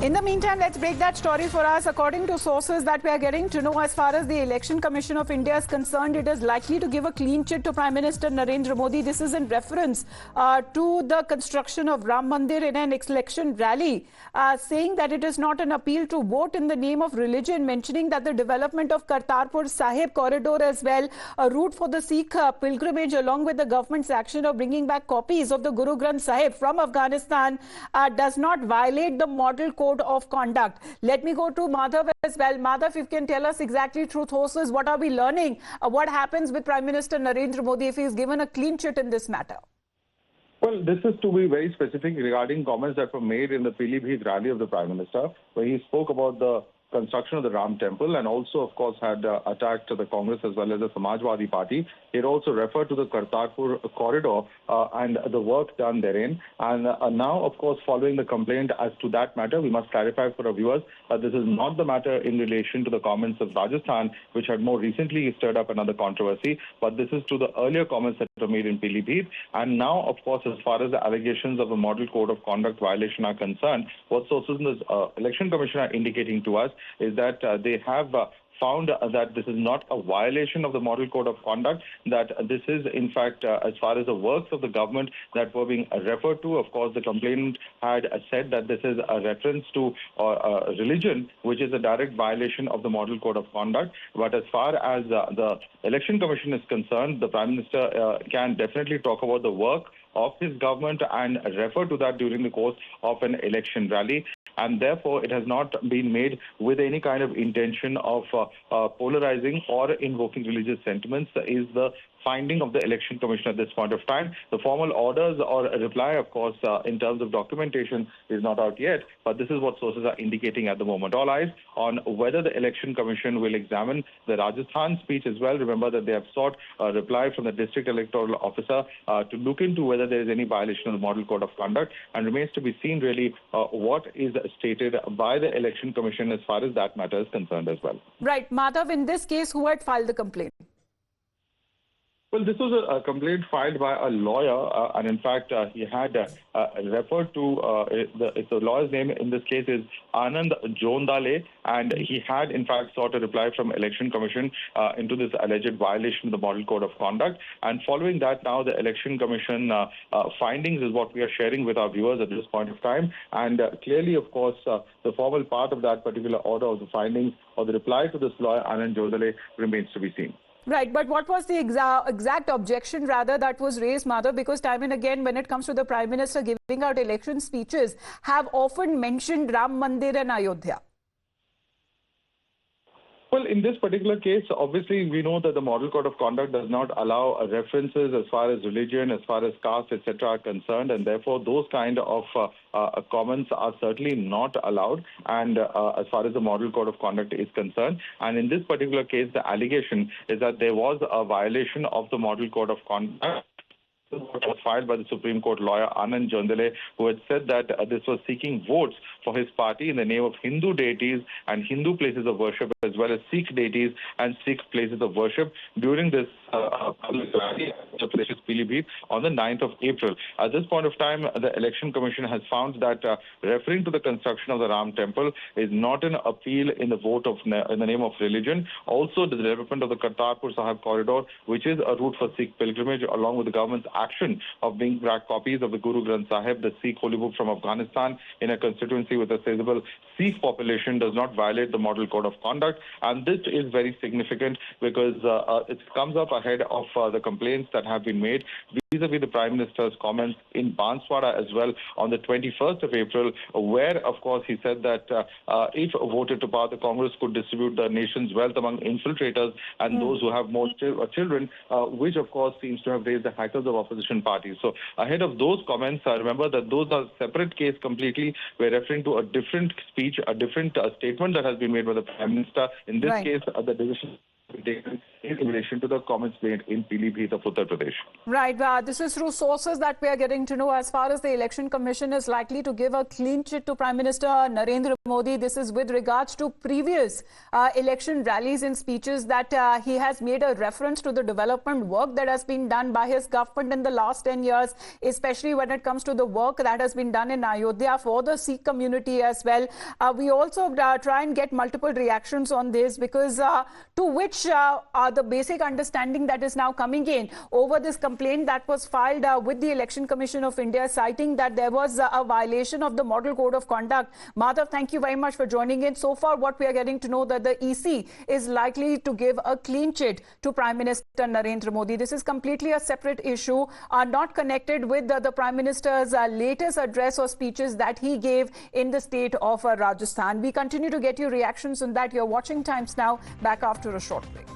In the meantime, let's break that story for us. According to sources that we are getting to know, as far as the Election Commission of India is concerned, it is likely to give a clean chit to Prime Minister Narendra Modi. This is in reference to the construction of Ram Mandir in an election rally, saying that it is not an appeal to vote in the name of religion, mentioning that the development of Kartarpur Sahib corridor as well, a route for the Sikh pilgrimage, along with the government's action of bringing back copies of the Guru Granth Sahib from Afghanistan, does not violate the model code of conduct. Let me go to Madhav as well. Madhav, if you can tell us exactly through sources, what are we learning? What happens with Prime Minister Narendra Modi if he is given a clean chit in this matter? Well, this is to be very specific regarding comments that were made in the Pilibhit rally of the Prime Minister, where he spoke about the construction of the Ram Temple and also, of course, had attacked the Congress as well as the Samajwadi Party. It also referred to the Kartarpur corridor and the work done therein. And now, of course, following the complaint as to that matter, we must clarify for our viewers that this is not the matter in relation to the comments of Rajasthan, which had more recently stirred up another controversy, but this is to the earlier comments that were made in Pilibhit. And now, of course, as far as the allegations of a model code of conduct violation are concerned, what sources in the Election Commission are indicating to us is that they have found that this is not a violation of the model code of conduct, that this is, in fact, as far as the works of the government that were being referred to. Of course, the complainant had said that this is a reference to religion, which is a direct violation of the model code of conduct. But as far as the Election Commission is concerned, the Prime Minister can definitely talk about the work of his government and refer to that during the course of an election rally. And therefore, it has not been made with any kind of intention of polarizing or invoking religious sentiments, is the finding of the Election Commission at this point of time. The formal orders or a reply, of course, in terms of documentation is not out yet, but this is what sources are indicating at the moment. All eyes on whether the Election Commission will examine the Rajasthan speech as well. Remember that they have sought a reply from the District Electoral Officer to look into whether there is any violation of the Model Code of Conduct, and remains to be seen really what is stated by the Election Commission as far as that matter is concerned as well. Right. Madhav, in this case, who had filed the complaint? Well, this was a complaint filed by a lawyer, and in fact, he had referred to the lawyer's name in this case is Anand Jondale, and he had in fact sought a reply from Election Commission into this alleged violation of the Model Code of Conduct. And following that, now the Election Commission findings is what we are sharing with our viewers at this point of time. And clearly, of course, the formal part of that particular order of the findings or the reply to this lawyer, Anand Jondale, remains to be seen. Right, but what was the exact objection rather that was raised, Madhav? Because time and again, when it comes to the Prime Minister giving out election speeches, have often mentioned Ram Mandir and Ayodhya. Well, in this particular case, obviously, we know that the Model Code of Conduct does not allow references as far as religion, as far as caste, etc. are concerned, and therefore those kind of comments are certainly not allowed, and as far as the Model Code of Conduct is concerned. And in this particular case, the allegation is that there was a violation of the Model Code of Conduct. Was filed by the Supreme Court lawyer Anand Jondale, who had said that this was seeking votes for his party in the name of Hindu deities and Hindu places of worship, as well as Sikh deities and Sikh places of worship during this public rally Pilibhit on the 9th of April. At this point of time, the Election Commission has found that referring to the construction of the Ram Temple is not an appeal in the vote of in the name of religion. Also, the development of the Kartarpur Sahib corridor, which is a route for Sikh pilgrimage, along with the government's action of bringing back copies of the Guru Granth Sahib, the Sikh holy book from Afghanistan, in a constituency with a sizable Sikh population, does not violate the Model Code of Conduct. And this is very significant because it comes up ahead of the complaints that have been made vis-a-vis the Prime Minister's comments in Banswara as well on the 21st of April, where, of course, he said that if voted to power, the Congress could distribute the nation's wealth among infiltrators and those who have more children, which, of course, seems to have raised the hackers of opposition parties. So ahead of those comments, remember that those are separate case completely. We're referring to a different speech, a different statement that has been made by the Prime Minister. In this case, the decision taken in relation to the comments made in Pilibhit of Uttar Pradesh. Right. This is through sources that we are getting to know as far as the Election Commission is likely to give a clean chit to Prime Minister Narendra Modi. This is with regards to previous election rallies and speeches that he has made a reference to the development work that has been done by his government in the last 10 years, especially when it comes to the work that has been done in Ayodhya for the Sikh community as well. We also try and get multiple reactions on this because to which the basic understanding that is now coming in over this complaint that was filed with the Election Commission of India, citing that there was a violation of the Model Code of Conduct. Madhav, thank you very much for joining in. So far, what we are getting to know that the EC is likely to give a clean chit to Prime Minister Narendra Modi. This is completely a separate issue, not connected with the Prime Minister's latest address or speeches that he gave in the state of Rajasthan. We continue to get your reactions on that. You're watching Times Now. Back after a short break.